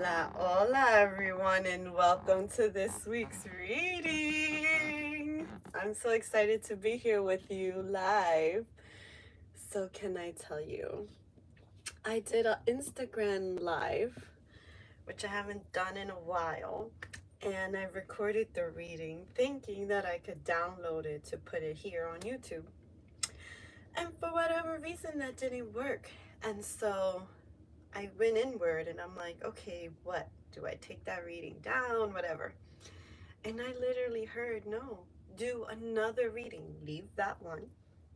Hola, hola everyone, and welcome to this week's reading. I'm so excited to be here with you live. So, can I tell you? I did an Instagram live, which I haven't done in a while, and I recorded the reading thinking that I could download it to put it here on YouTube. And for whatever reason, that didn't work. And so I went inward and I'm like, okay, what? Do I take that reading down? Whatever. And I literally heard, no, do another reading. Leave that one.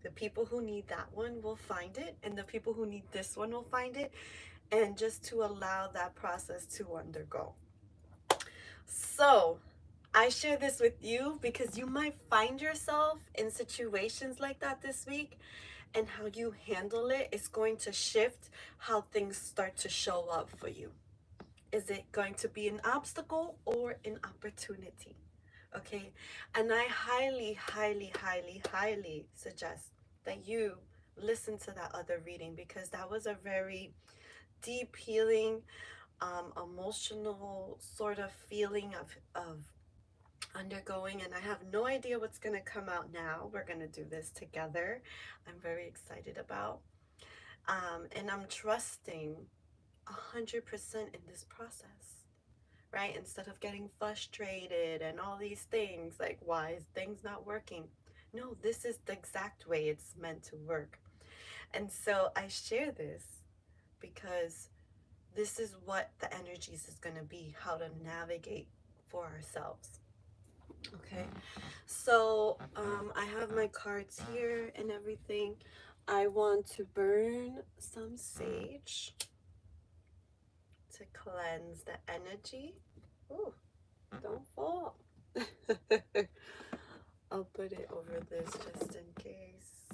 The people who need that one will find it, and the people who need this one will find it. And just to allow that process to undergo. So, I share this with you because you might find yourself in situations like that this week, and how you handle it is going to shift how things start to show up for you. Is it going to be an obstacle or an opportunity? Okay. And I highly, highly, highly, highly suggest that you listen to that other reading, because that was a very deep, healing, emotional sort of feeling of undergoing. And I have no idea what's going to come out now. We're going to do this together. I'm very excited about. And I'm trusting 100% in this process, right? Instead of getting frustrated and all these things, like, why is things not working? No, this is the exact way it's meant to work. And so I share this because this is what the energies is going to be, how to navigate for ourselves. Okay, so I have my cards here and everything. I want to burn some sage to cleanse the energy. Ooh, don't fall. I'll put it over this just in case.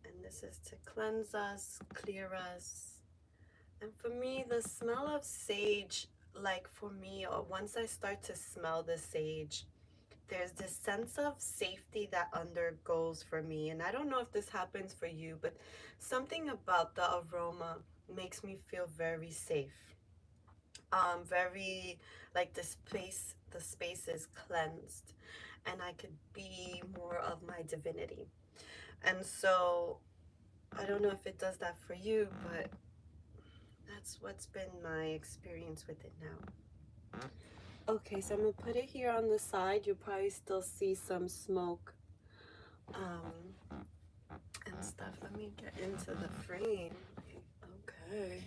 And this is to cleanse us, clear us. And for me, the smell of sage, like for me, or once I start to smell the sage, there's this sense of safety that undergoes for me. And I don't know if this happens for you, but something about the aroma makes me feel very safe. Very, like, the space is cleansed, and I could be more of my divinity. And so I don't know if it does that for you, but that's what's been my experience with it now. Okay, so I'm gonna put it here on the side. You'll probably still see some smoke and stuff. Let me get into the frame. Okay.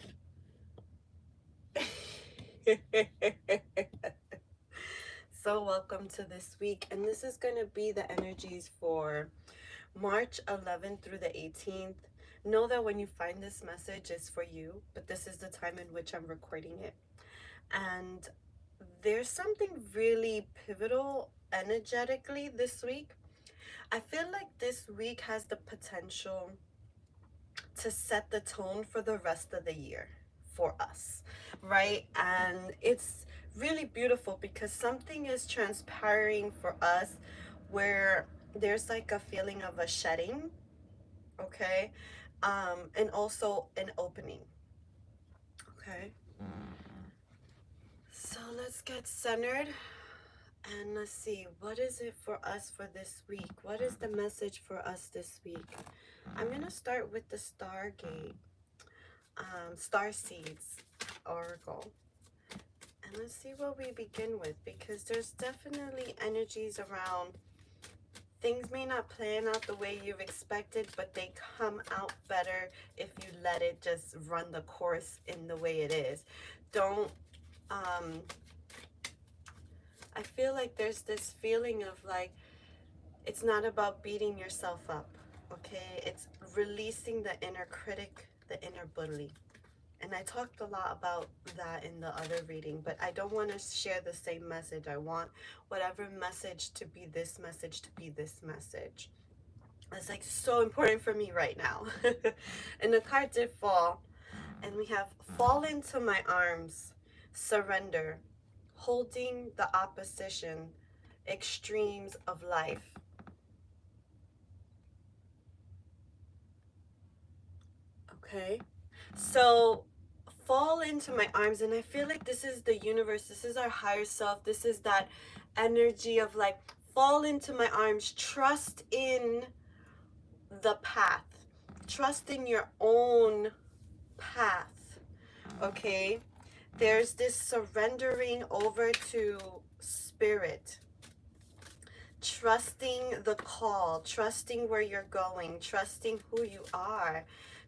So welcome to this week, and this is going to be the energies for March 11th through the 18th. Know that when you find this message, it's for you, but this is the time in which I'm recording it. And there's something really pivotal energetically this week. I feel like this week has the potential to set the tone for the rest of the year for us, right? And it's really beautiful because something is transpiring for us where there's like a feeling of a shedding, okay? And also an opening, okay? So let's get centered and let's see, what is it for us for this week? What is the message for us this week? I'm gonna start with the Stargate, Star Seeds Oracle. And let's see what we begin with, because there's definitely energies around. Things may not plan out the way you've expected, but they come out better if you let it just run the course in the way it is. Don't, I feel like there's this feeling of like, it's not about beating yourself up, okay? It's releasing the inner critic, the inner bully. And I talked a lot about that in the other reading, but I don't want to share the same message. I want whatever message to be this message to be this message. It's like so important for me right now. And the card did fall. And we have fall into my arms, surrender, holding the opposition, extremes of life. Okay? So fall into my arms, and I feel like this is the universe, this is our higher self, this is that energy of like, fall into my arms, trust in the path, trust in your own path. Okay, there's this surrendering over to spirit, trusting the call, trusting where you're going, trusting who you are,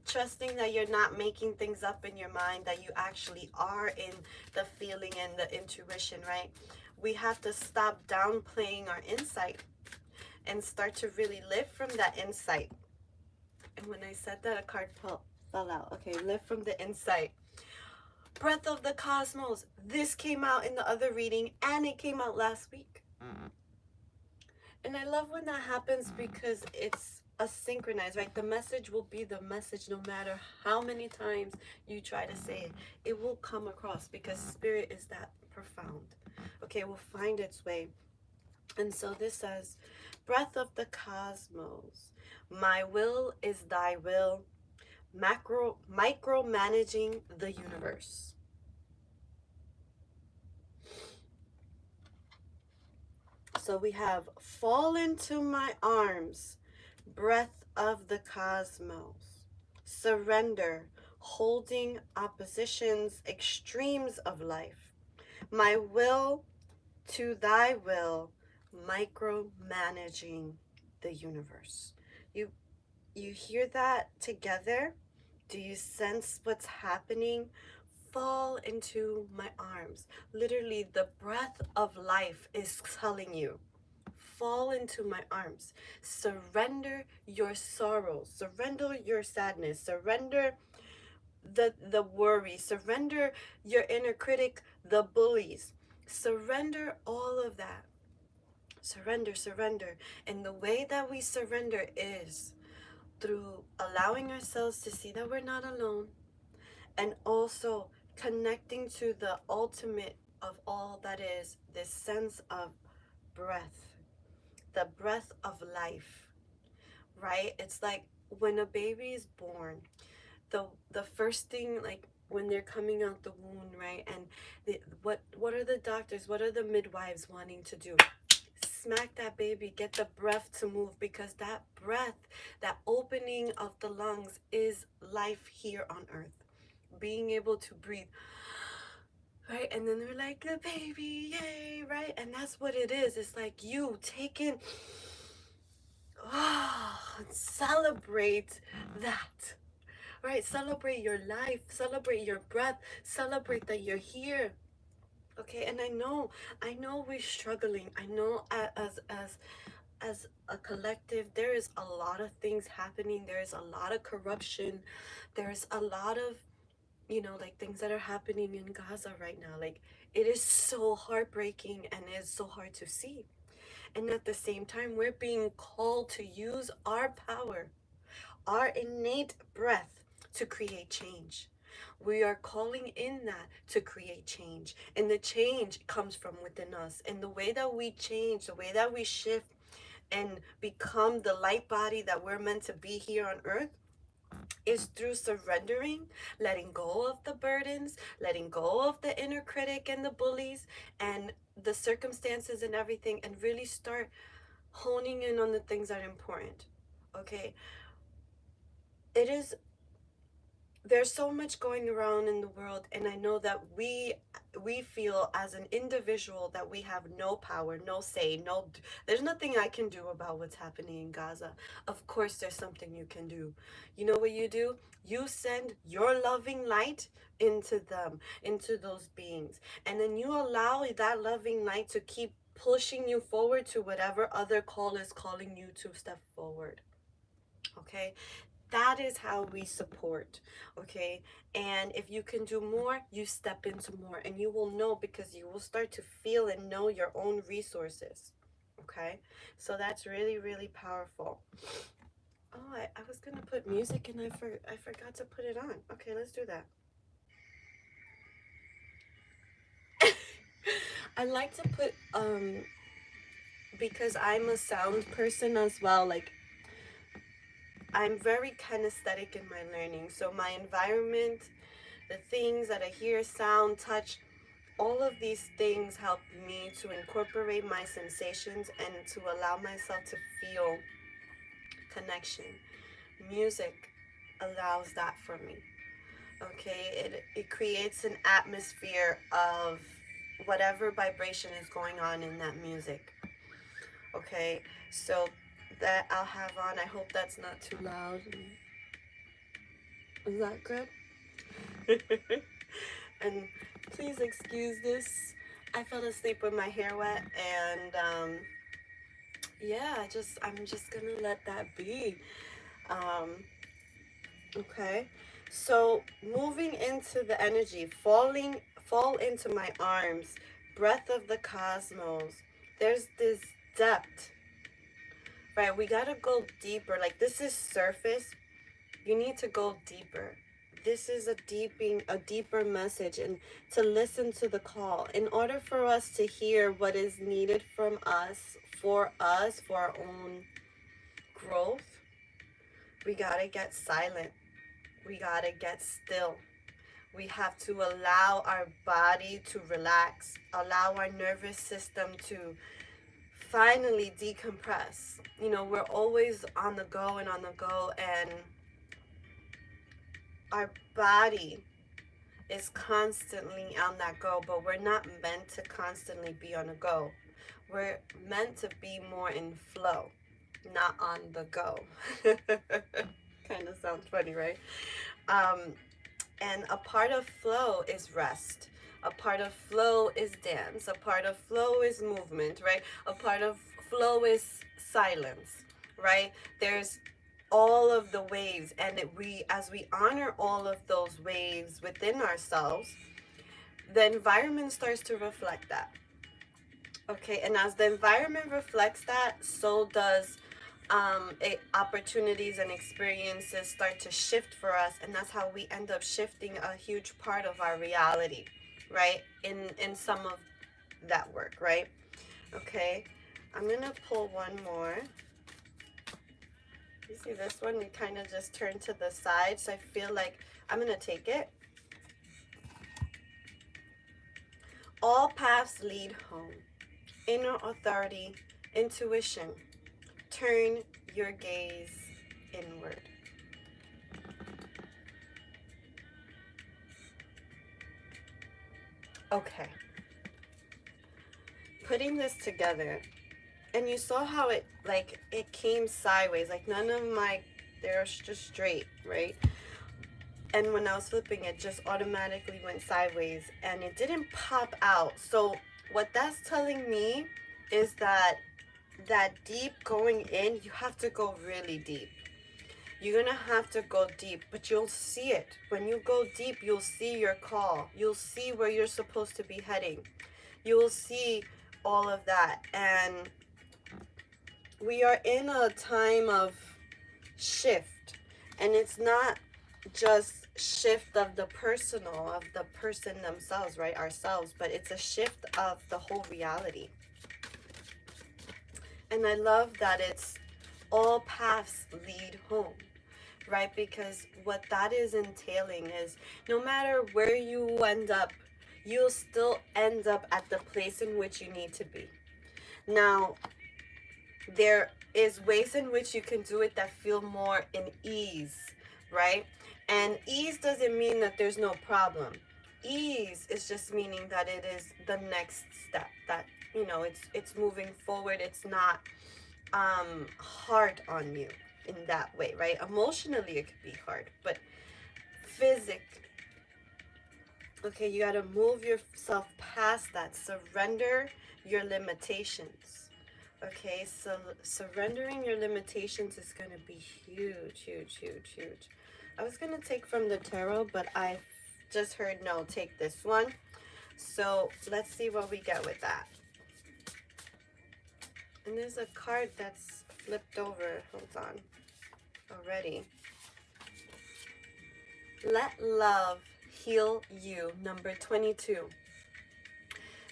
trusting that you're not making things up in your mind, that you actually are in the feeling and the intuition, right? We have to stop downplaying our insight and start to really live from that insight. And when I said that, a card fell out. Okay, live from the insight. Breath of the cosmos. This came out in the other reading, and it came out last week. And I love when that happens because it's a synchronized, right? The message will be the message no matter how many times you try to say it. It will come across because spirit is that profound. Okay, it will find its way. And so this says, breath of the cosmos, my will is thy will, micromanaging the universe. So we have fall into my arms, breath of the cosmos, surrender, holding oppositions, extremes of life, my will to thy will, micromanaging the universe. You hear that together? Do you sense what's happening? Fall into my arms. Literally, the breath of life is telling you, fall into my arms. Surrender your sorrows. Surrender your sadness. Surrender the worry. Surrender your inner critic, the bullies. Surrender all of that. Surrender, surrender. And the way that we surrender is through allowing ourselves to see that we're not alone, and also connecting to the ultimate of all that is this sense of breath, the breath of life, right? It's like when a baby is born, the first thing, like when they're coming out the womb, right? And what are the doctors, what are the midwives wanting to do? Smack that baby, get the breath to move, because that breath, that opening of the lungs is life here on earth. Being able to breathe, right? And then they're like, the baby, yay, right? And that's what it is. It's like you taking, celebrate that, right? Celebrate your life, celebrate your breath, celebrate that you're here. Okay, and I know we're struggling. I know as a collective, there is a lot of things happening. There is a lot of corruption. There's a lot of, like things that are happening in Gaza right now. Like, it is so heartbreaking and it's so hard to see. And at the same time, we're being called to use our power, our innate breath, to create change. We are calling in that to create change. And the change comes from within us. And the way that we change, the way that we shift and become the light body that we're meant to be here on earth, is through surrendering, letting go of the burdens, letting go of the inner critic and the bullies and the circumstances and everything, and really start honing in on the things that are important. Okay, there's so much going around in the world, and I know that we feel as an individual that we have no power, no say, there's nothing I can do about what's happening in Gaza. Of course there's something you can do. You know what you do? You send your loving light into them, into those beings, and then you allow that loving light to keep pushing you forward to whatever other call is calling you to step forward. Okay, that is how we support. Okay, and if you can do more, you step into more, and you will know, because you will start to feel and know your own resources. Okay, so that's really, really powerful. Oh, I was gonna put music and I forgot to put it on. Okay, let's do that. I like to put because I'm a sound person as well, like I'm very kinesthetic in my learning. So my environment, the things that I hear, sound, touch, all of these things help me to incorporate my sensations and to allow myself to feel connection. Music allows that for me. Okay, it creates an atmosphere of whatever vibration is going on in that music. Okay, so that I'll have on. I hope that's not too loud. Is that good? And please excuse this. I fell asleep with my hair wet, and yeah, I'm just gonna let that be. Um, okay. So moving into the energy, fall into my arms, breath of the cosmos. There's this depth, right? We gotta go deeper. Like this is surface. You need to go deeper. This is a deeper message, and to listen to the call. In order for us to hear what is needed from us, for our own growth, we gotta get silent. We gotta get still. We have to allow our body to relax, allow our nervous system to finally decompress. You know, we're always on the go and on the go, and our body is constantly on that go, but we're not meant to constantly be on a go. We're meant to be more in flow, not on the go. Kind of sounds funny, right? Um, and a part of flow is rest. A part of flow is dance. A part of flow is movement, right? A part of flow is silence, right? There's all of the waves, and as we honor all of those waves within ourselves, the environment starts to reflect that. Okay, and as the environment reflects that, so does opportunities and experiences start to shift for us, and that's how we end up shifting a huge part of our reality, right? In some of that work, right? Okay, I'm gonna pull one more. You see this one? It kind of just turned to the side, so I feel like I'm gonna take it. All paths lead home. Inner authority, intuition. Turn your gaze inward. Okay. Putting this together, and you saw how it came sideways, like none of my, they're just straight, right? And when I was flipping, it just automatically went sideways, and it didn't pop out. So what that's telling me is that deep going in, you have to go really deep. You're gonna have to go deep, but you'll see it. When you go deep, you'll see your call. You'll see where you're supposed to be heading. You will see all of that. And we are in a time of shift, and it's not just shift of the personal, of the person themselves, right, ourselves, but it's a shift of the whole reality. And I love that it's all paths lead home, right? Because what that is entailing is no matter where you end up, you'll still end up at the place in which you need to be. Now, there is ways in which you can do it that feel more in ease, right? And ease doesn't mean that there's no problem. Ease is just meaning that it is the next step, that, you know, it's moving forward. It's not hard on you in that way, right? Emotionally, it could be hard, but physically, okay, you got to move yourself past that. Surrender your limitations. Okay, so surrendering your limitations is going to be huge, huge, huge, huge. I was going to take from the tarot, but I just heard no, take this one. So let's see what we get with that. And there's a card that's flipped over. Hold on. Already. Let love heal you, number 22.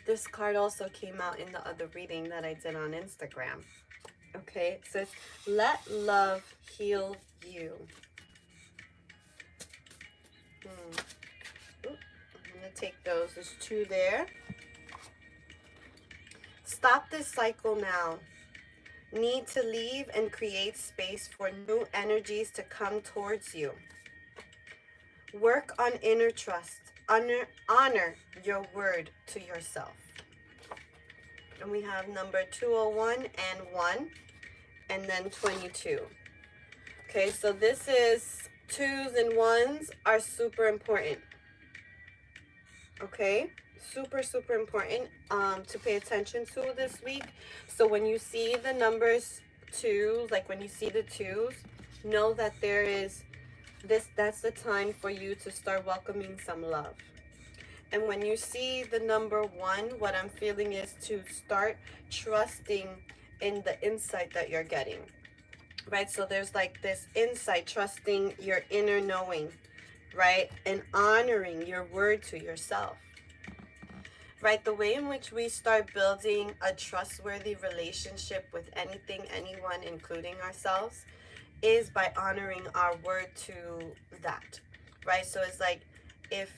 This card also came out in the other reading that I did on Instagram. Okay, so it's let love heal you. Ooh, I'm going to take those. There's 2 there. Stop this cycle now. Need to leave and create space for new energies to come towards you. Work on inner trust. Honor your word to yourself. And we have number 201 and 1, and then 22. Okay, so this is 2s and 1s are super important. Okay, super important to pay attention to this week. So when you see the numbers 2, like when you see the 2s, know that there is that's the time for you to start welcoming some love. And when you see the number 1, what I'm feeling is to start trusting in the insight that you're getting, right? So there's like this insight, trusting your inner knowing, right? And honoring your word to yourself, right? The way in which we start building a trustworthy relationship with anything, anyone, including ourselves, is by honoring our word to that, right? So it's like if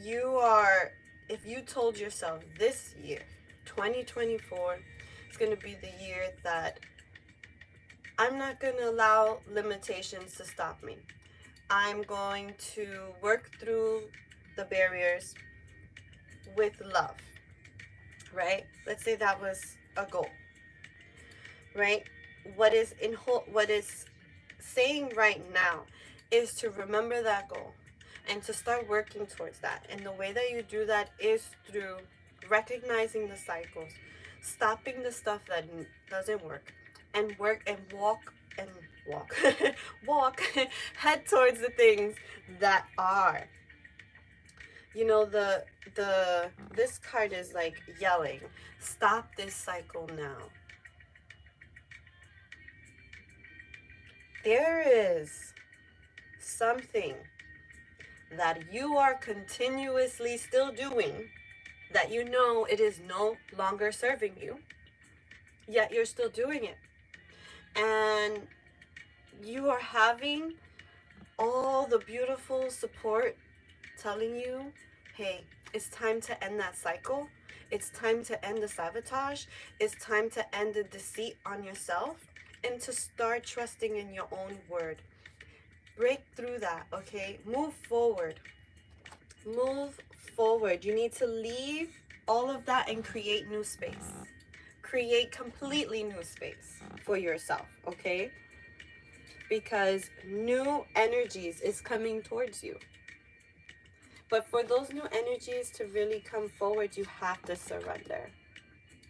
you told yourself this year, 2024, is going to be the year that I'm not going to allow limitations to stop me. I'm going to work through the barriers with love, right? Let's say that was a goal, right? What is saying right now is to remember that goal and to start working towards that. And the way that you do that is through recognizing the cycles, stopping the stuff that doesn't work, and walk walk head towards the things that are. You know, this card is like yelling, stop this cycle now. There is something that you are continuously still doing that you know it is no longer serving you, yet you're still doing it. And you are having all the beautiful support telling you, hey, it's time to end that cycle. It's time to end the sabotage. It's time to end the deceit on yourself and to start trusting in your own word. Break through that, okay? Move forward. Move forward. You need to leave all of that and create new space. Create completely new space for yourself, okay? Because new energies is coming towards you. But for those new energies to really come forward, you have to surrender,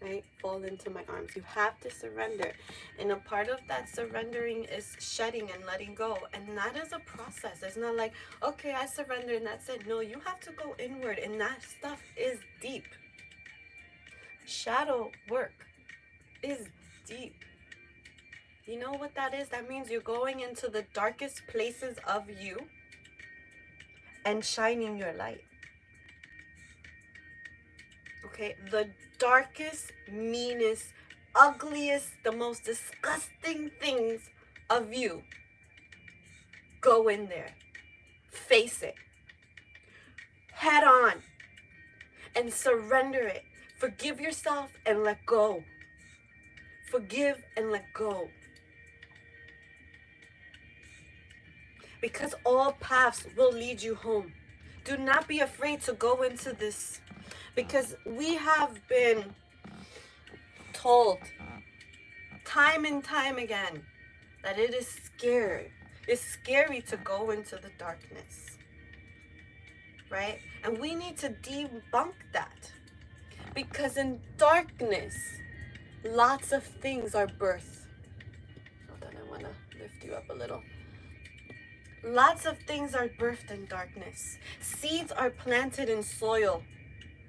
right? Fall into my arms. You have to surrender. And a part of that surrendering is shedding and letting go. And that is a process. It's not like, okay, I surrender and that's it. No, you have to go inward. And that stuff is deep. Shadow work is deep. You know what that is? That means you're going into the darkest places of you and shining your light. Okay, the darkest, meanest, ugliest, the most disgusting things of you. Go in there. Face it. Head on. And surrender it. Forgive yourself and let go. Forgive and let go. Because all paths will lead you home. Do not be afraid to go into this. Because we have been told time and time again that it is scary. It's scary to go into the darkness. Right? And we need to debunk that. Because in darkness, lots of things are birthed. Hold on, I want to lift you up a little. Lots of things are birthed in darkness. Seeds are planted in soil.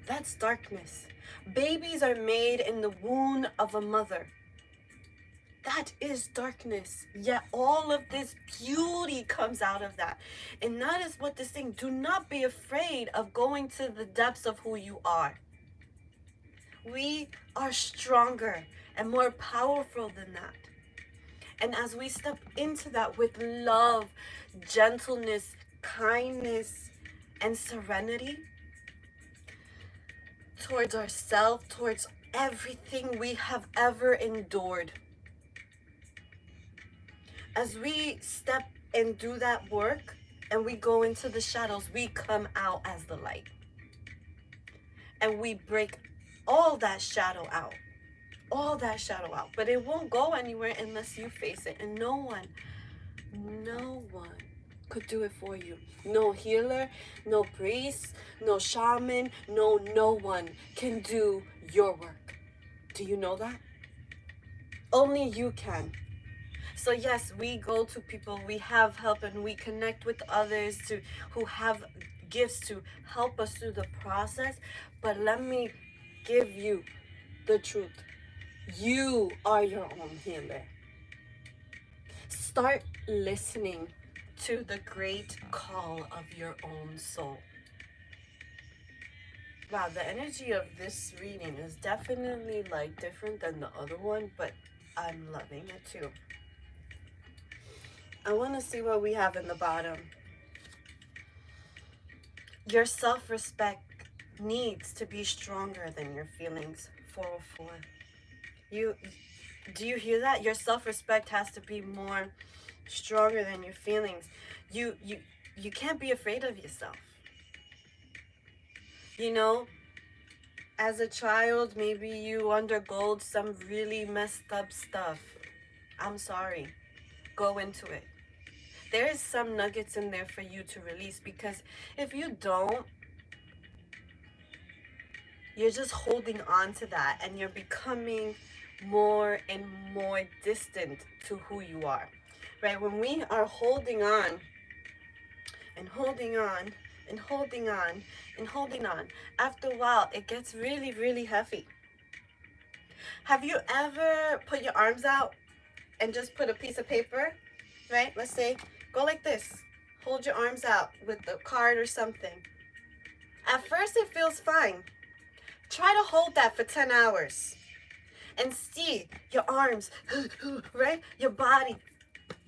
That's darkness. Babies are made in the womb of a mother. That is darkness. Yet all of this beauty comes out of that. And that is what this thing, do not be afraid of going to the depths of who you are. We are stronger and more powerful than that. And as we step into that with love, gentleness, kindness, and serenity towards ourselves, towards everything we have ever endured, as we step and do that work and we go into the shadows, we come out as the light. And we break all that shadow out. All that shadow out. But it won't go anywhere unless you face it. And no one could do it for you. No healer, no priest, no shaman, no one can do your work. Do you know that? Only you can. So yes, we go to people, we have help, and we connect with others who have gifts to help us through the process. But let me give you the truth. You are your own healer. Start listening to the great call of your own soul. Wow, the energy of this reading is definitely like different than the other one, but I'm loving it too. I want to see what we have in the bottom. Your self-respect needs to be stronger than your feelings. 404. Do you hear that? Your self-respect has to be more stronger than your feelings. You can't be afraid of yourself. You know, as a child, maybe you undergo some really messed up stuff. I'm sorry. Go into it. There is some nuggets in there for you to release, because if you don't, you're just holding on to that and you're becoming more and more distant to who you are, right? When we are holding on and holding on and holding on and holding on, after a while, it gets really, really heavy. Have you ever put your arms out and just put a piece of paper, right? Let's say, go like this. Hold your arms out with a card or something. At first, it feels fine. Try to hold that for 10 hours and see your arms, right? Your body.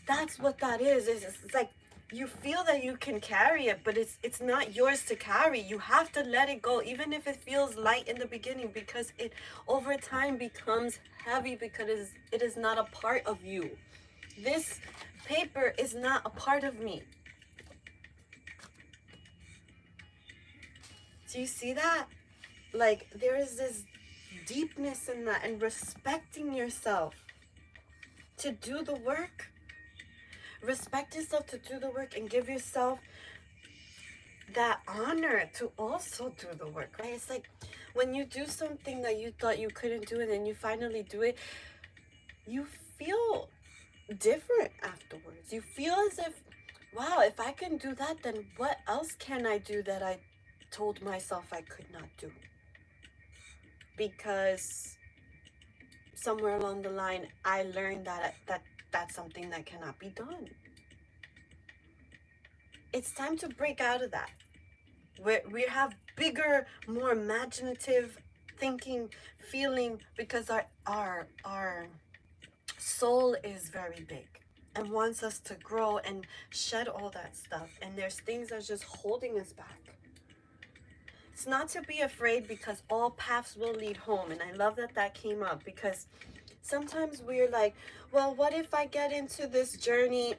That's what that is. It's like you feel that you can carry it, but it's not yours to carry. You have to let it go, even if it feels light in the beginning, because it over time becomes heavy, because it is not a part of you. This paper is not a part of me. Do you see that? Like, there is this deepness in that, and respecting yourself to do the work. Respect yourself to do the work, and give yourself that honor to also do the work, right? It's like when you do something that you thought you couldn't do and then you finally do it, you feel different afterwards. You feel as if, wow, if I can do that, then what else can I do that I told myself I could not do? Because somewhere along the line, I learned that that's something that cannot be done. It's time to break out of that. We have bigger, more imaginative thinking, feeling, because our soul is very big and wants us to grow and shed all that stuff. And there's things that's just holding us back. It's not to be afraid, because all paths will lead home. And I love that came up, because sometimes we're like, well, what if I get into this journey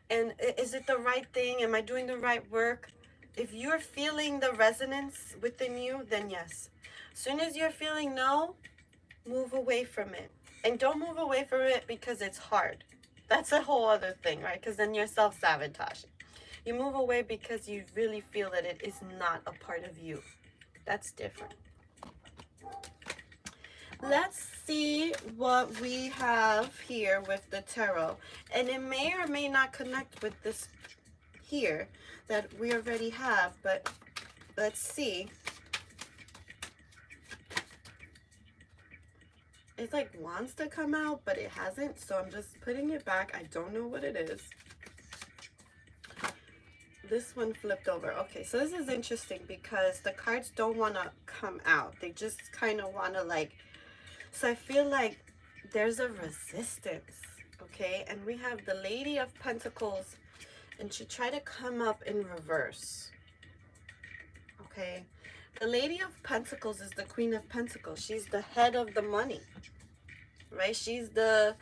and is it the right thing? Am I doing the right work? If you're feeling the resonance within you, then yes. As soon as you're feeling no, move away from it. And don't move away from it because it's hard. That's a whole other thing, right? Because then you're self-sabotaging. You move away because you really feel that it is not a part of you. That's different. Let's see what we have here with the tarot. And it may or may not connect with this here that we already have, but let's see. It's like wants to come out, but it hasn't, so I'm just putting it back. I don't know what it is. this one flipped over. Okay, so this is interesting because the cards don't want to come out. They just kind of want to like, so I feel like there's a resistance, okay? And we have the Lady of Pentacles, and she tried to come up in reverse, okay? The Lady of Pentacles is the Queen of Pentacles. She's the head of the money, right? She's the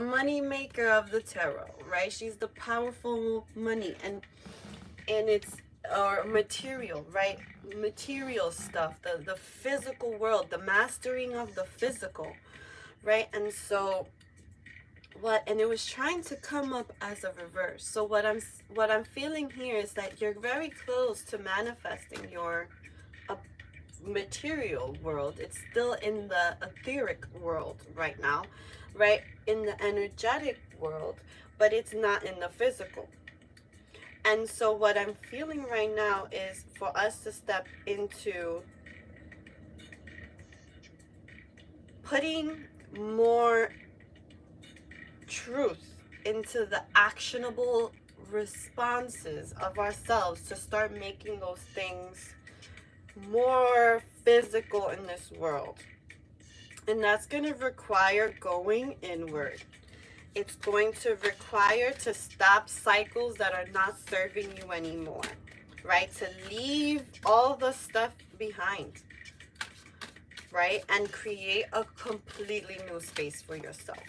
money maker of the tarot, right? She's the powerful money, and it's or material, right? Material stuff, the physical world, the mastering of the physical, right? And so and it was trying to come up as a reverse. So what I'm feeling here is that you're very close to manifesting your material world. It's still in the etheric world right now, right? In the energetic world, but it's not in the physical. And so what I'm feeling right now is for us to step into putting more truth into the actionable responses of ourselves, to start making those things more physical in this world. And that's going to require going inward. It's going to require to stop cycles that are not serving you anymore, right? To leave all the stuff behind, right? And create a completely new space for yourself.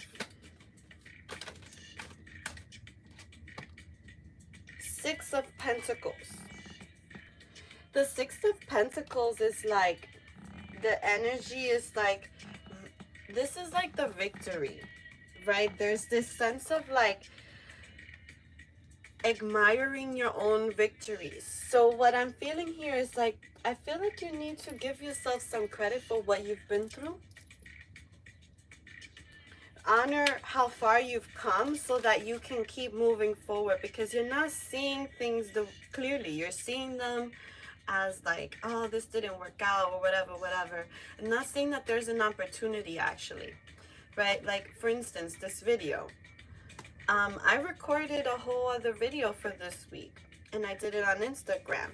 Six of Pentacles. The Six of Pentacles is like, the energy is like, this is like the victory, right? There's this sense of like admiring your own victories. So what I'm feeling here is like, I feel like you need to give yourself some credit for what you've been through. Honor how far you've come so that you can keep moving forward, because you're not seeing things clearly. You're seeing them as like, oh, this didn't work out or whatever. I'm not saying that there's an opportunity actually, right? Like for instance, this video. I recorded a whole other video for this week and I did it on Instagram,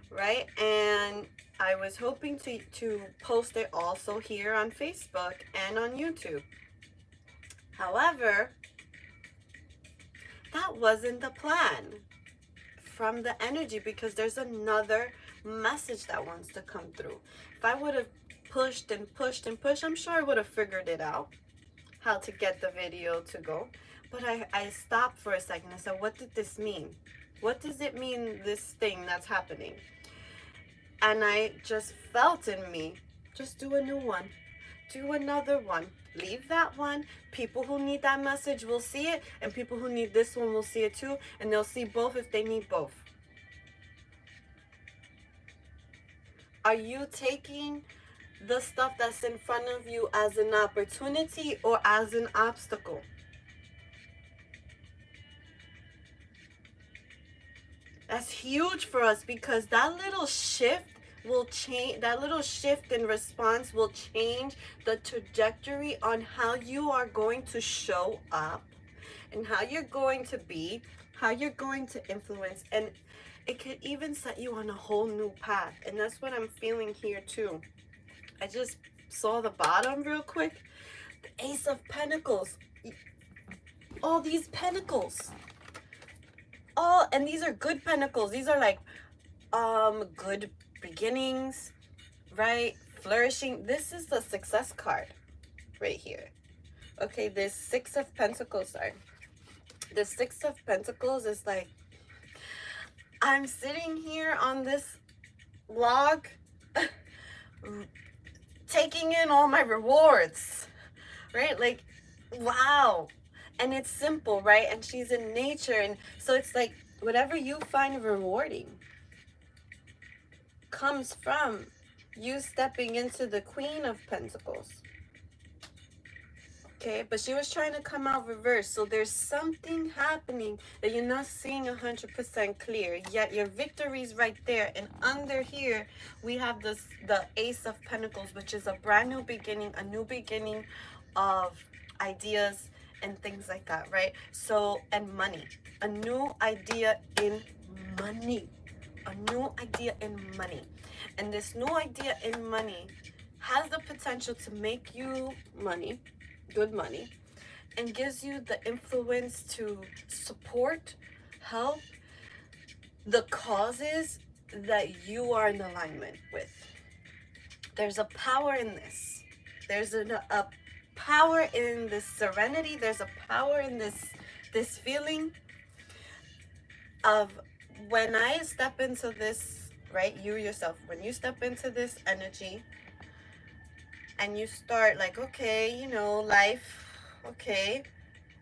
right? And I was hoping to post it also here on Facebook and on YouTube. However, that wasn't the plan from the energy, because there's another message that wants to come through. If I would have pushed and pushed and pushed, I'm sure I would have figured it out, how to get the video to go. But I stopped for a second. I said, what did this mean? What does it mean, this thing that's happening? And I just felt in me, just do a new one. Do another one. Leave that one. People who need that message will see it, and people who need this one will see it too, and they'll see both if they need both. Are you taking the stuff that's in front of you as an opportunity or as an obstacle? That's huge for us, because that little shift will change, that little shift in response will change the trajectory on how you are going to show up and how you're going to be, how you're going to influence, and it could even set you on a whole new path. And that's what I'm feeling here too. I just saw the bottom real quick. The Ace of Pentacles. All these pentacles. And these are good pentacles. These are like good beginnings, right? Flourishing. This is the success card right here. Okay, this Six of Pentacles are. The Six of Pentacles is like, I'm sitting here on this log taking in all my rewards, right? Like, wow. And it's simple, right? And she's in nature, and so it's like whatever you find rewarding comes from you stepping into the Queen of Pentacles. Okay, but she was trying to come out reverse. So there's something happening that you're not seeing 100% clear, yet your victory's right there. And under here, we have the Ace of Pentacles, which is a brand new beginning, a new beginning of ideas and things like that, right? So, and money, a new idea in money. A new idea in money. And this new idea in money has the potential to make you money, good money, and gives you the influence to support, help the causes that you are in alignment with. There's a power in this. There's a power in this serenity. There's a power in this feeling of when I step into this, right? You yourself, when you step into this energy and you start like, okay, life, okay,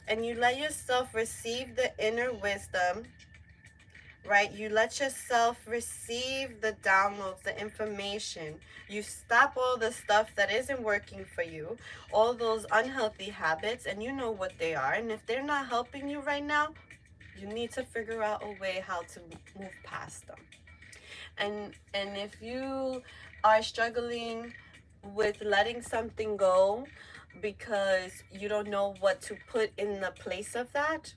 and you let yourself receive the inner wisdom, right? You let yourself receive the downloads, the information. You stop all the stuff that isn't working for you, all those unhealthy habits, and you know what they are. And if they're not helping you right now, you need to figure out a way how to move past them. And if you are struggling with letting something go because you don't know what to put in the place of that,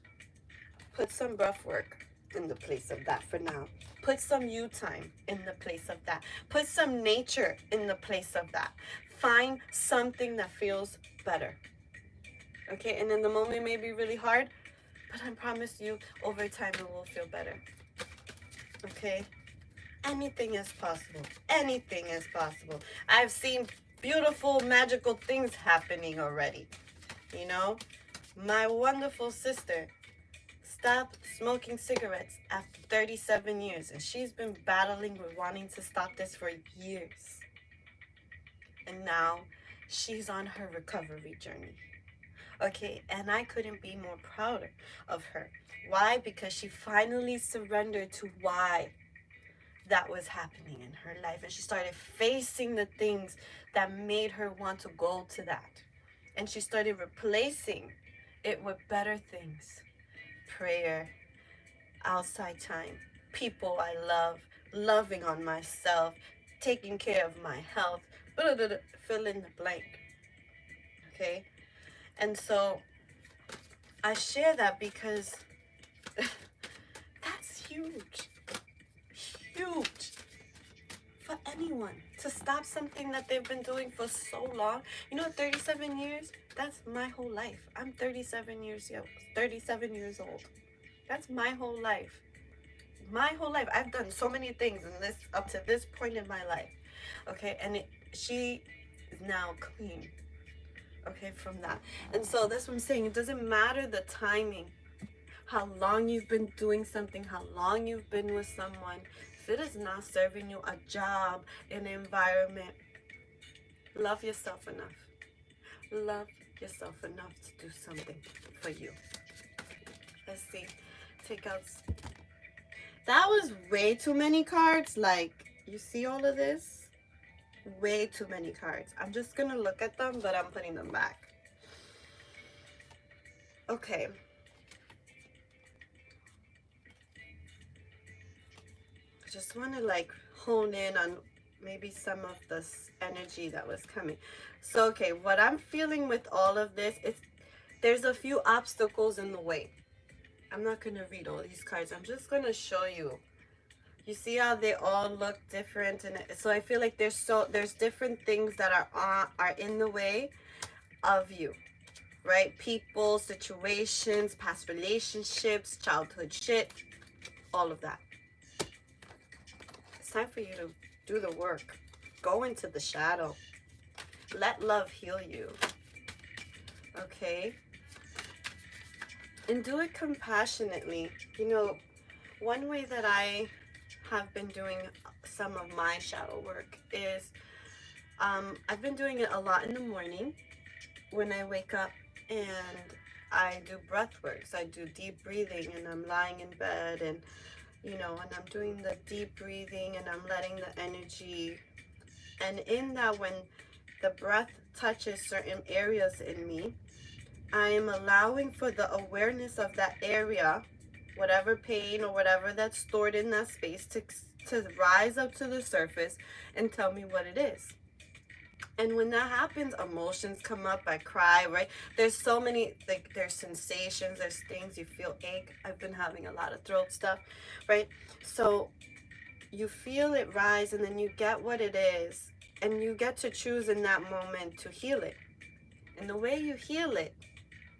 put some breath work in the place of that for now. Put some you time in the place of that. Put some nature in the place of that. Find something that feels better. Okay, and in the moment it may be really hard, but I promise you, over time it will feel better. Okay? Anything is possible. Anything is possible. I've seen beautiful, magical things happening already. My wonderful sister stopped smoking cigarettes after 37 years, and she's been battling with wanting to stop this for years. And now she's on her recovery journey. Okay, and I couldn't be more prouder of her. Why? Because she finally surrendered to why that was happening in her life, and she started facing the things that made her want to go to that, and she started replacing it with better things: prayer, outside time, people I love, loving on myself, taking care of my health, fill in the blank. Okay, and so I share that because that's huge for anyone to stop something that they've been doing for so long. 37 years, that's my whole life. I'm 37 years old. That's my whole life. I've done so many things in this up to this point in my life. Okay, and she is now clean. Okay, from that. And so that's what I'm saying. It doesn't matter the timing, how long you've been doing something, how long you've been with someone. If it is not serving you, a job, an environment, love yourself enough. Love yourself enough to do something for you. Let's see. Take out. That was way too many cards. Like, you see all of this? Way too many cards. I'm just going to look at them, but I'm putting them back. Okay. I just want to hone in on maybe some of this energy that was coming. So, okay, what I'm feeling with all of this is there's a few obstacles in the way. I'm not going to read all these cards. I'm just going to show you. You see how they all look different, and so I feel like there's different things that are in the way of you, right? People, situations, past relationships, childhood shit, all of that. It's time for you to do the work. Go into the shadow. Let love heal you. Okay? And do it compassionately. One way that I have been doing some of my shadow work is I've been doing it a lot in the morning when I wake up, and I do breath works. I do deep breathing, and I'm lying in bed, and and I'm doing the deep breathing, and I'm letting the energy, and in that, when the breath touches certain areas in me, I am allowing for the awareness of that area, whatever pain or whatever that's stored in that space, to rise up to the surface and tell me what it is. And when that happens, emotions come up. I cry, right? There's so many, like, there's sensations, there's things. You feel ache. I've been having a lot of throat stuff, right? So you feel it rise, and then you get what it is, and you get to choose in that moment to heal it. And the way you heal it,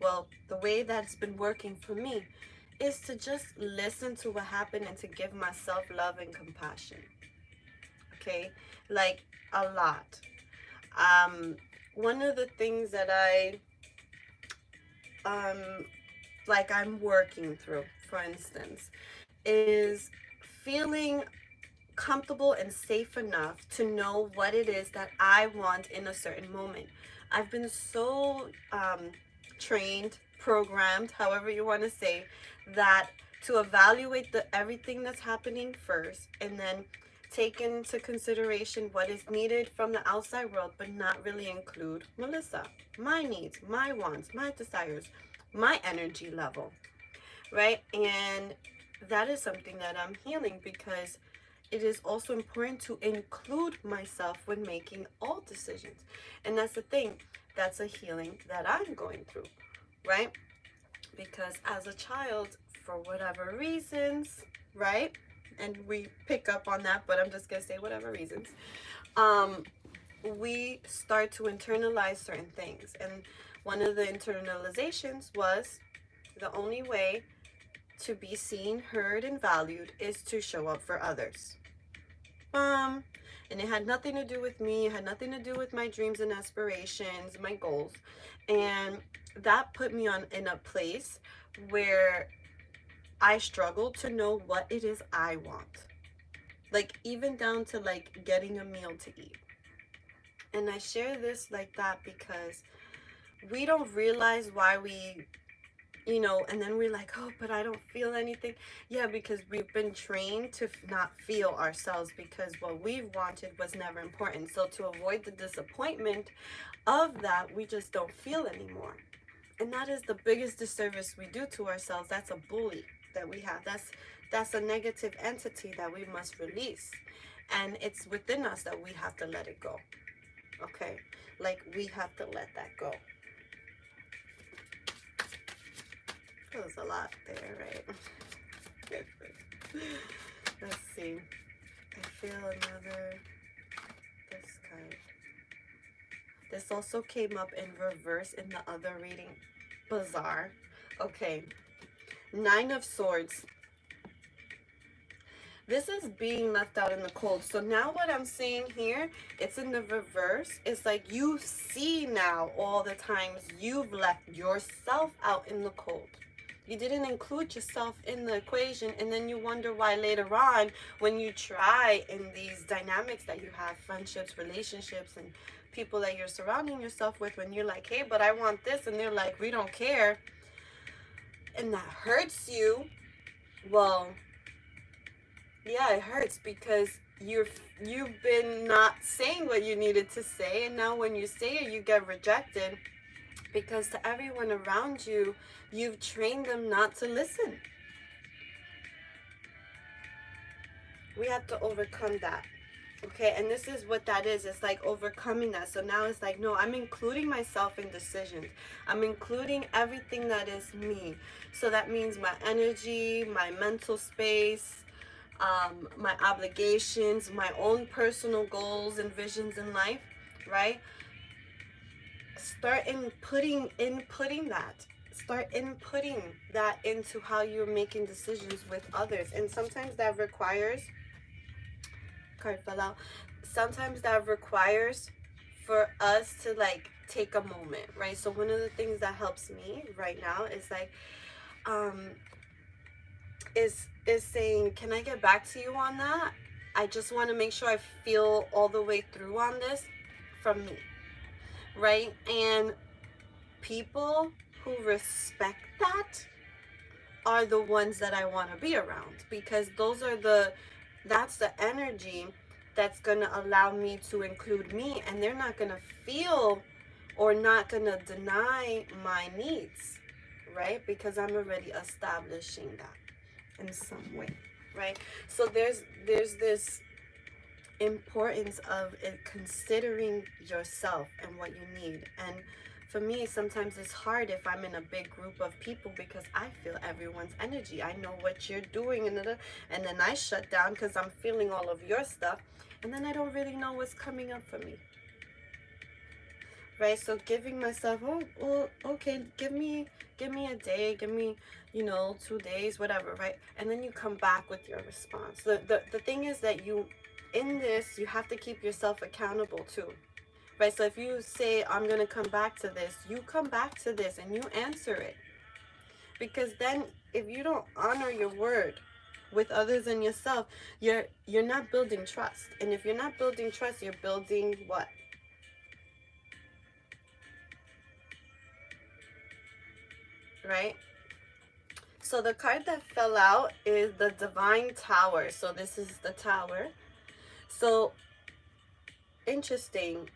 well, the way that's been working for me, is to just listen to what happened and to give myself love and compassion. Okay? Like, a lot. One of the things that um I'm working through, for instance, is feeling comfortable and safe enough to know what it is that I want in a certain moment. I've been so trained, programmed, however you want to say, that to evaluate everything that's happening first, and then take into consideration what is needed from the outside world, but not really include Melissa, my needs, my wants, my desires, my energy level, right? And that is something that I'm healing, because it is also important to include myself when making all decisions. And that's the thing, that's a healing that I'm going through, right? Because as a child, for whatever reasons, right? And we pick up on that, but I'm just gonna say whatever reasons. We start to internalize certain things. And one of the internalizations was the only way to be seen, heard, and valued is to show up for others. And it had nothing to do with me. It had nothing to do with my dreams and aspirations, my goals. And that put me in a place where I struggled to know what it is I want. Like, even down to like getting a meal to eat. And I share this like that because we don't realize why we, and then we're like, oh, but I don't feel anything. Yeah, because we've been trained to not feel ourselves, because what we wanted was never important. So to avoid the disappointment of that, we just don't feel anymore. And that is the biggest disservice we do to ourselves. That's a bully that we have. That's a negative entity that we must release. And it's within us that we have to let it go. Okay? Like, we have to let that go. That was a lot there, right? Let's see. I feel another, this card. This also came up in reverse in the other reading. Bizarre. Okay. 9 of Swords. This is being left out in the cold. So now what I'm seeing here, it's in the reverse. It's like you see now all the times you've left yourself out in the cold. You didn't include yourself in the equation, and then you wonder why later on, when you try in these dynamics that you have, friendships, relationships, and people that you're surrounding yourself with, when you're like, hey, but I want this, and they're like, we don't care, and that hurts you. Well, yeah, it hurts because you've been not saying what you needed to say, and now when you say it, you get rejected, because to everyone around you, you've trained them not to listen. We have to overcome that. Okay, and this is what that is. It's like overcoming that. So now it's like, no, I'm including myself in decisions. I'm including everything that is me. So that means my energy, my mental space, my obligations, my own personal goals and visions in life, right? Start inputting that. Start inputting that into how you're making decisions with others. And sometimes that requires, card fell out, sometimes that requires for us to like take a moment, right? So one of the things that helps me right now is like, is saying, can I get back to you on that? I just want to make sure I feel all the way through on this from me, right? And people who respect that are the ones that I want to be around, because that's the energy that's going to allow me to include me, and they're not going to feel or not going to deny my needs, right? Because I'm already establishing that in some way, right? So there's this importance of it, considering yourself and what you need. And for me, sometimes it's hard if I'm in a big group of people because I feel everyone's energy. I know what you're doing, and then I shut down because I'm feeling all of your stuff, and then I don't really know what's coming up for me. Right? So giving myself, oh, well, okay, give me a day, give me, 2 days, whatever, right? And then you come back with your response. The thing is that in this, you have to keep yourself accountable too. Right? So if you say, I'm going to come back to this, you come back to this and you answer it. Because then if you don't honor your word with others and yourself, you're not building trust. And if you're not building trust, you're building what? Right? So the card that fell out is the Divine Tower. So this is the Tower. So interesting.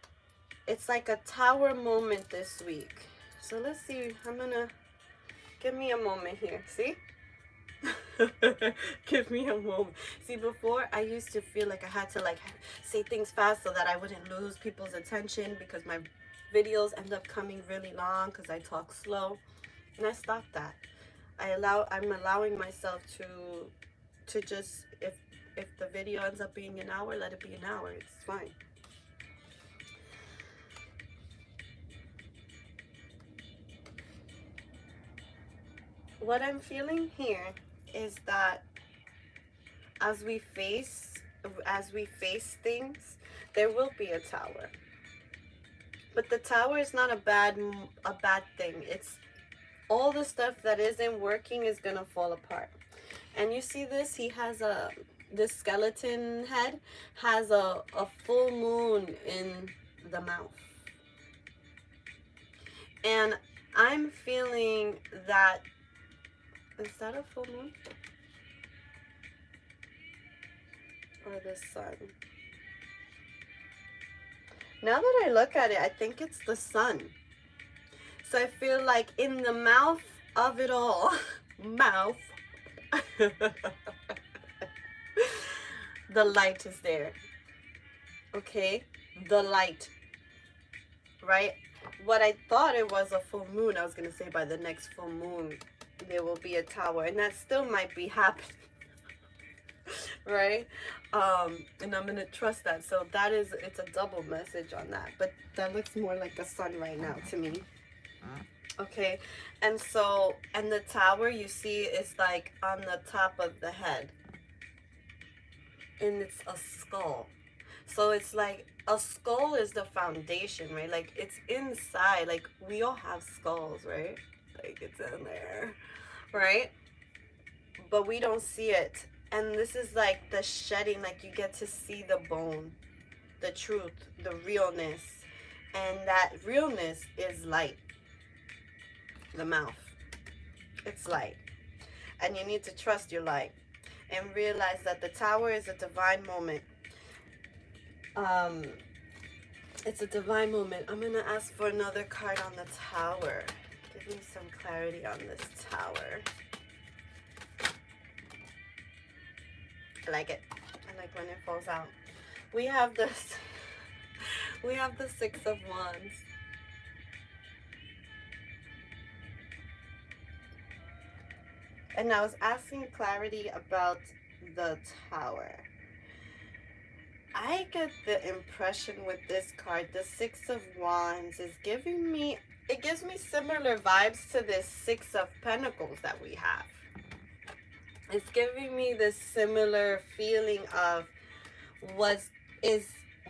It's like a tower moment this week. So let's see. Give me a moment here. See? Give me a moment. See, before I used to feel like I had to say things fast so that I wouldn't lose people's attention, because my videos end up coming really long because I talk slow. And I stopped that. I'm allowing myself to just, if the video ends up being an hour, let it be an hour. It's fine. What I'm feeling here is that as we face things, there will be a tower. But the tower is not a bad thing. It's all the stuff that isn't working is gonna fall apart. And you see this, he has this skeleton head has a full moon in the mouth. And I'm feeling that, is that a full moon? Or the sun? Now that I look at it, I think it's the sun. So I feel like in the mouth of it all, the light is there. Okay? The light. Right? What I thought it was a full moon, I was going to say by the next full moon, there will be a tower. And that still might be happening. Right? And I'm going to trust that. So it's a double message on that. But that looks more like a sun right now to me. Okay, and the tower, you see, is like on the top of the head, and it's a skull. So it's like a skull is the foundation, right? Like it's inside. Like we all have skulls, right? Like it's in there, right? But we don't see it. And this is like the shedding, like you get to see the bone, the truth, the realness, and that realness is light. The mouth, it's light, and you need to trust your light and realize that the tower is a divine moment. It's a divine moment. I'm gonna ask for another card on the tower. Give me some clarity on this tower. I like it. I like when it falls out. We have the Six of Wands. And I was asking clarity about the tower. I get the impression with this card, the Six of Wands is giving me, it gives me similar vibes to this Six of Pentacles that we have. It's giving me this similar feeling of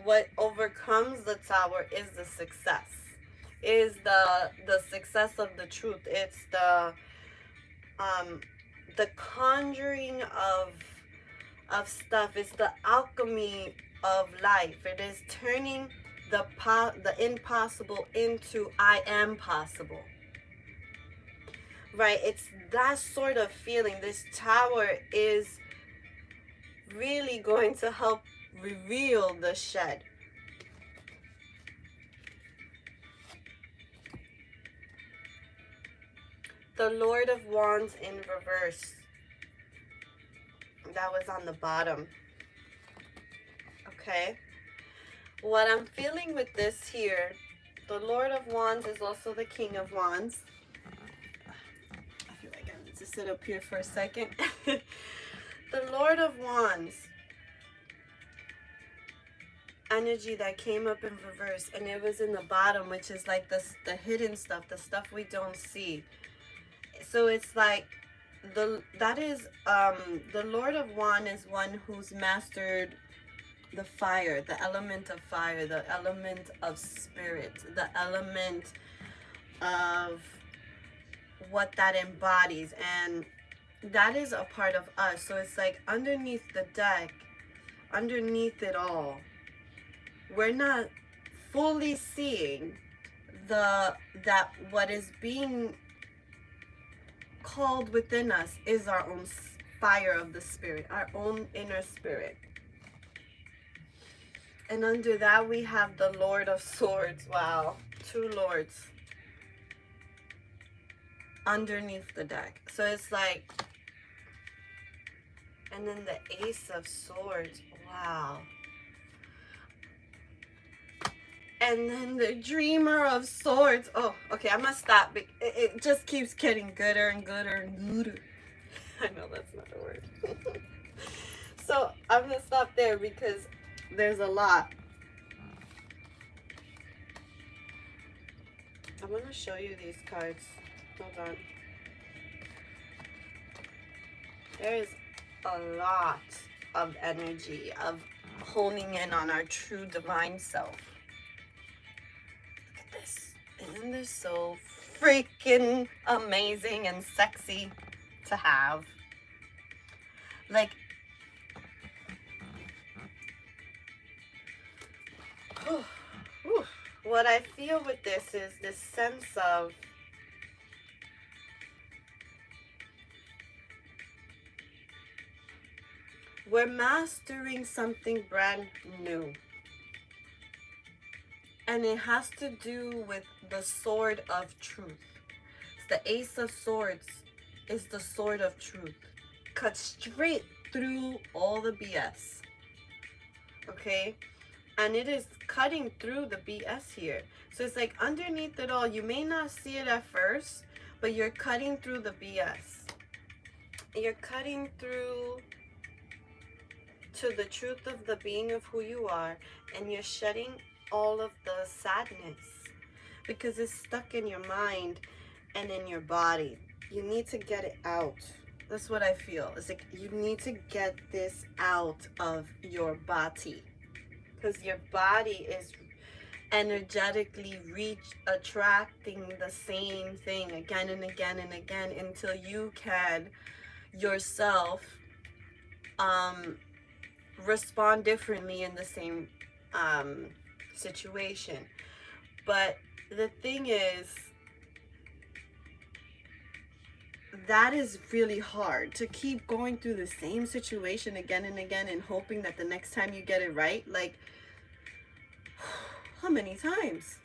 what overcomes the tower is the success. Is the success of the truth. It's the conjuring of stuff. It's the alchemy of life. It is turning the impossible into I am possible. Right? It's that sort of feeling. This tower is really going to help reveal the shed. The Lord of Wands in reverse. That was on the bottom. Okay? What I'm feeling with this here, the Lord of Wands is also the King of Wands. I feel like I need to sit up here for a second. The Lord of Wands energy that came up in reverse, and it was in the bottom, which is like the hidden stuff, the stuff we don't see. So it's like the Lord of Wands is one who's mastered the fire, the element of fire, the element of spirit, the element of what that embodies, and that is a part of us. So it's like underneath the deck, underneath it all, we're not fully seeing that what is being called within us is our own fire of the spirit, our own inner spirit. And under that we have the Lord of Swords. Wow, two lords underneath the deck. So it's like, and then the Ace of Swords. Wow. And then the Dreamer of Swords. Oh, okay, I'm gonna stop. It just keeps getting gooder and gooder and gooder. I know that's not a word. So I'm gonna stop there because there's a lot. I want to show you these cards. Hold on. There's a lot of energy of honing in on our true divine self. Look at this. Isn't this so freaking amazing and sexy to have? Like, what I feel with this is this sense of we're mastering something brand new. And it has to do with the sword of truth. The Ace of Swords is the sword of truth. Cut straight through all the BS. Okay? And it is cutting through the BS here. So it's like underneath it all, you may not see it at first, but you're cutting through the BS. You're cutting through to the truth of the being of who you are, and you're shedding all of the sadness because it's stuck in your mind and in your body. You need to get it out. That's what I feel. It's like you need to get this out of your body, because your body is energetically attracting the same thing again and again and again until you can yourself respond differently in the same situation. But the thing is, that is really hard to keep going through the same situation again and again and hoping that the next time you get it right. Like, how many times?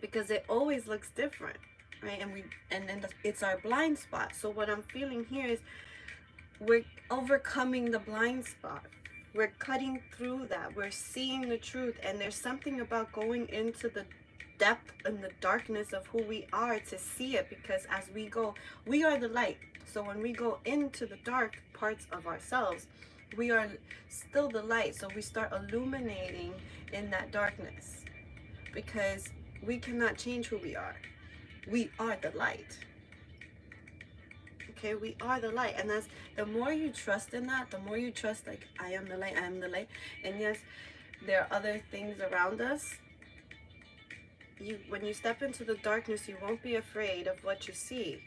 Because it always looks different, right? And then it's our blind spot. So what I'm feeling here is we're overcoming the blind spot. We're cutting through that. We're seeing the truth. And there's something about going into the depth and the darkness of who we are to see it, because as we go, we are the light. So when we go into the dark parts of ourselves, we are still the light. So we start illuminating in that darkness, because we cannot change who we are. We are the light. Okay, we are the light. And that's, the more you trust in that, the more you trust, like, I am the light, I am the light. And yes, there are other things around us. When you step into the darkness, you won't be afraid of what you see.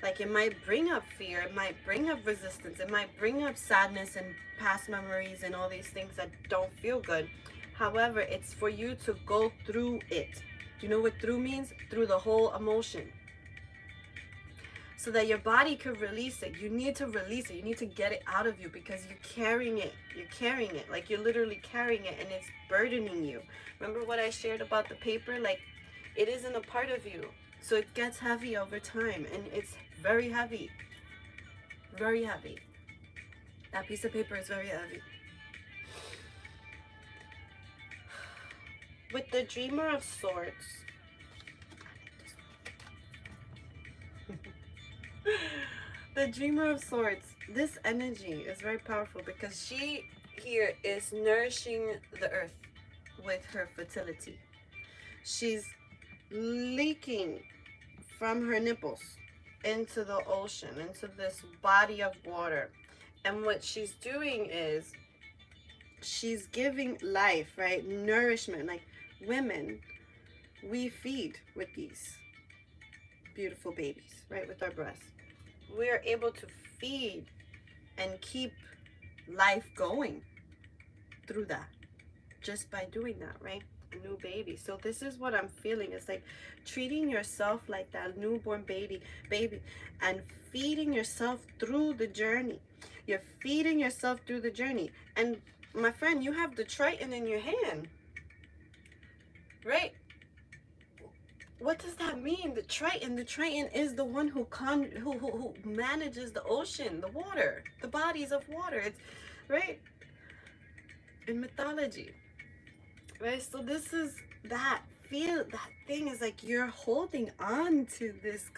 Like, it might bring up fear, it might bring up resistance, it might bring up sadness and past memories and all these things that don't feel good. However, it's for you to go through it. Do you know what through means? Through the whole emotion. So that your body could release it. You need to release it. You need to get it out of you, because you're carrying it. You're carrying it. Like, you're literally carrying it, and it's burdening you. Remember what I shared about the paper? Like, it isn't a part of you. So it gets heavy over time, and it's very heavy. Very heavy. That piece of paper is very heavy. with the Dreamer of Swords, the Dreamer of Swords, this energy is very powerful because she here is nourishing the earth with her fertility. She's leaking from her nipples into the ocean, into this body of water. And what she's doing is she's giving life, right? Nourishment. Like women, we feed with these beautiful babies, right? With our breasts. We are able to feed and keep life going through that just by doing that, right? A new baby. So this is what I'm feeling. It's like treating yourself like that newborn baby and feeding yourself through the journey. You're feeding yourself through the journey. And my friend, you have the Triton in your hand, right? What does that mean? The Triton is the one who manages the ocean, the water, the bodies of water. It's right in mythology, right? So this is that thing is like you're holding on to this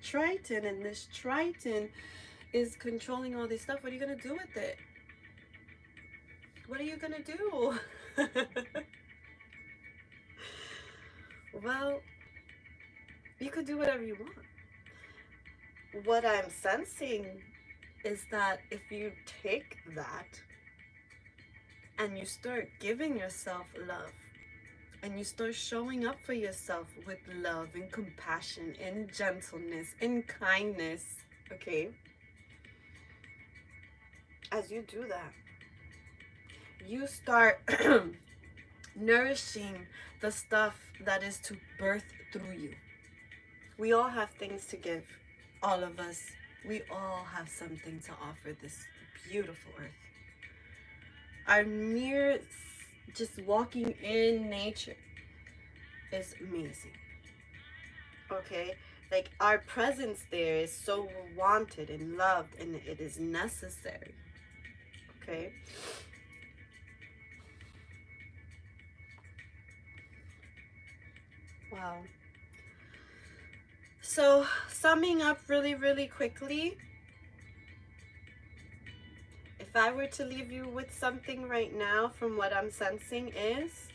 Triton, and this Triton is controlling all this stuff. What are you gonna do with it? What are you gonna do? Well, you could do whatever you want. What I'm sensing is that if you take that and you start giving yourself love, and you start showing up for yourself with love and compassion and gentleness and kindness, okay? As you do that, you start nourishing the stuff that is to birth through you. We all have things to give. All of us. We all have something to offer this beautiful earth. Our mere just walking in nature is amazing. Okay? Like our presence there is so wanted and loved, and it is necessary. Okay? Wow. So, summing up really quickly, if I were to leave you with something right now from what I'm sensing is,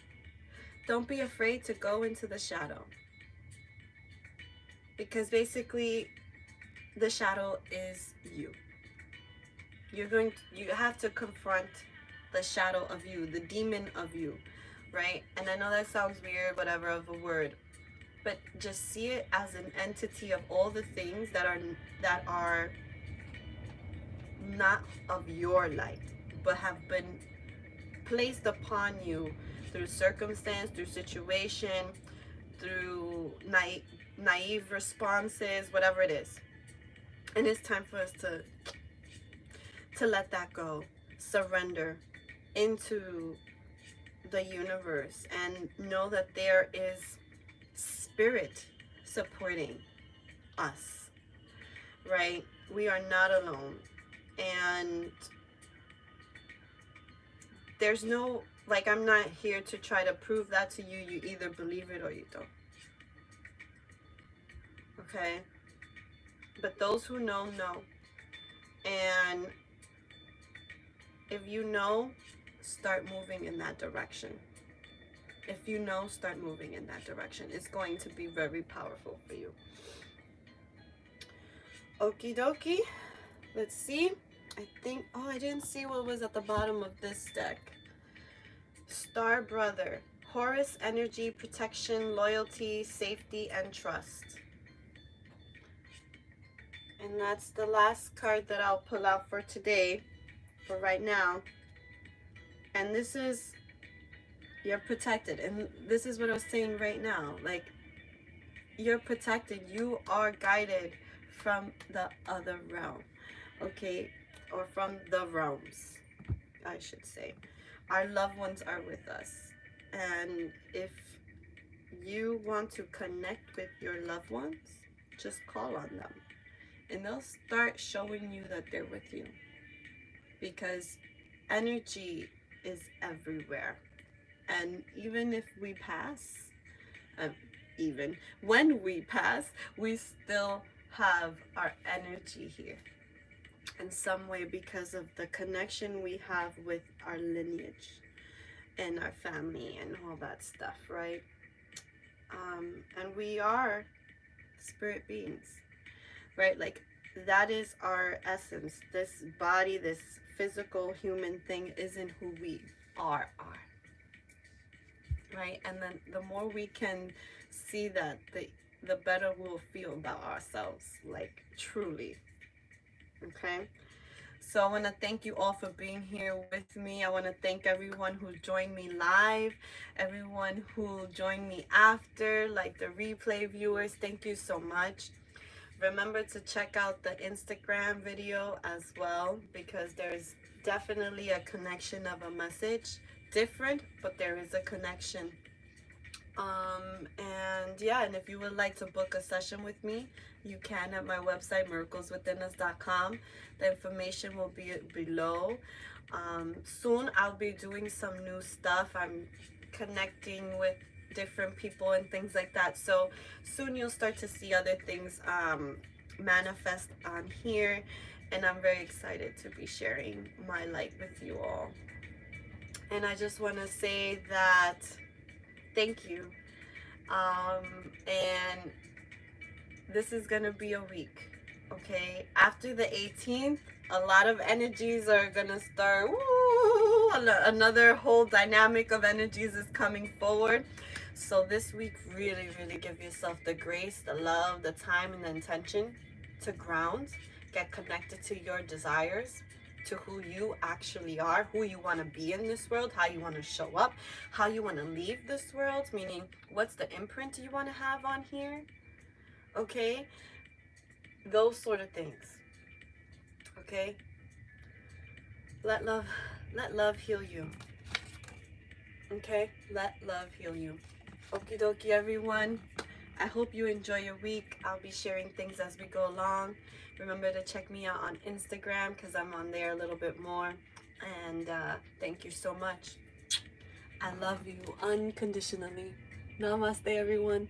don't be afraid to go into the shadow. Because basically, the shadow is you. You have to confront the shadow of you, the demon of you, right? And I know that sounds weird, whatever, of a word, but just see it as an entity of all the things that are not of your light, but have been placed upon you through circumstance, through situation, through naive responses, whatever it is. And it's time for us to let that go, surrender into the universe, and know that there is spirit supporting us, right? We are not alone. And there's no, like, I'm not here to try to prove that to you. You either believe it or you don't. Okay? But those who know, know. And if you know, start moving in that direction. If you know, start moving in that direction. It's going to be very powerful for you. Okie dokie. Let's see. I think, oh, I didn't see what was at the bottom of this deck. Star Brother. Horus energy, protection, loyalty, safety, and trust. And that's the last card that I'll pull out for today, for right now. And this is, you're protected. And this is what I was saying right now. Like, you're protected. You are guided from the other realm. Okay? Or from the realms, I should say. Our loved ones are with us. And if you want to connect with your loved ones, just call on them. And they'll start showing you that they're with you. Because energy is everywhere. And even if we pass, even when we pass, we still have our energy here in some way because of the connection we have with our lineage and our family and all that stuff, right? And we are spirit beings, right? Like, that is our essence. This body, this physical human thing isn't who we are, right? And then the more we can see that, the better we'll feel about ourselves, like, truly. Okay, so I want to thank you all for being here with me. I want to thank everyone who joined me live, everyone who joined me after, like the replay viewers. Thank you so much. Remember to check out the Instagram video as well, because there's definitely a connection of a message. Different, but there is a connection. And yeah, and if you would like to book a session with me, you can at my website, miracleswithinus.com. The information will be below. Soon I'll be doing some new stuff. I'm connecting with different people and things like that. So soon you'll start to see other things manifest on here. And I'm very excited to be sharing my light with you all. And I just want to say that thank you. And this is gonna be a week, okay? After the 18th, a lot of energies are gonna start. Woo, another whole dynamic of energies is coming forward. So this week, really, really give yourself the grace, the love, the time, and the intention to ground, get connected to your desires, to who you actually are, who you want to be in this world, how you want to show up, how you want to leave this world, meaning what's the imprint you want to have on here, okay? Those sort of things, okay? Let love heal you, okay? Let love heal you. Okie dokie, everyone. I hope you enjoy your week. I'll be sharing things as we go along. Remember to check me out on Instagram because I'm on there a little bit more. And thank you so much. I love you unconditionally. Namaste, everyone.